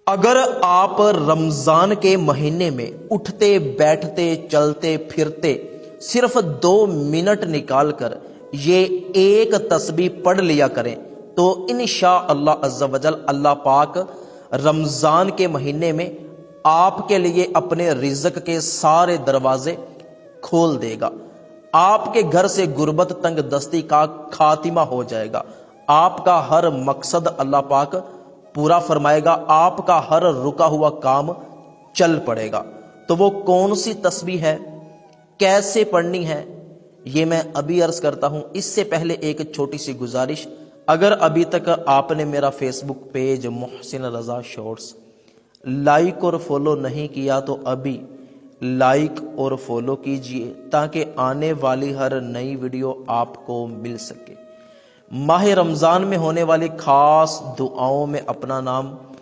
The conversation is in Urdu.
اگر آپ رمضان کے مہینے میں اٹھتے بیٹھتے چلتے پھرتے صرف 2 منٹ نکال کر یہ ایک تسبیح پڑھ لیا کریں تو انشاءاللہ عز و جل اللہ پاک رمضان کے مہینے میں آپ کے لیے اپنے رزق کے سارے دروازے کھول دے گا۔ آپ کے گھر سے غربت تنگ دستی کا خاتمہ ہو جائے گا، آپ کا ہر مقصد اللہ پاک پورا فرمائے گا، آپ کا ہر رکا ہوا کام چل پڑے گا۔ تو وہ کون سی تسبیح ہے، کیسے پڑھنی ہے، یہ میں ابھی عرض کرتا ہوں۔ اس سے پہلے ایک چھوٹی سی گزارش، اگر ابھی تک آپ نے میرا فیس بک پیج محسن رضا شارٹس لائک اور فالو نہیں کیا تو ابھی لائک اور فالو کیجئے تاکہ آنے والی ہر نئی ویڈیو آپ کو مل سکے۔ ماہ رمضان میں ہونے والی خاص دعاؤں میں اپنا نام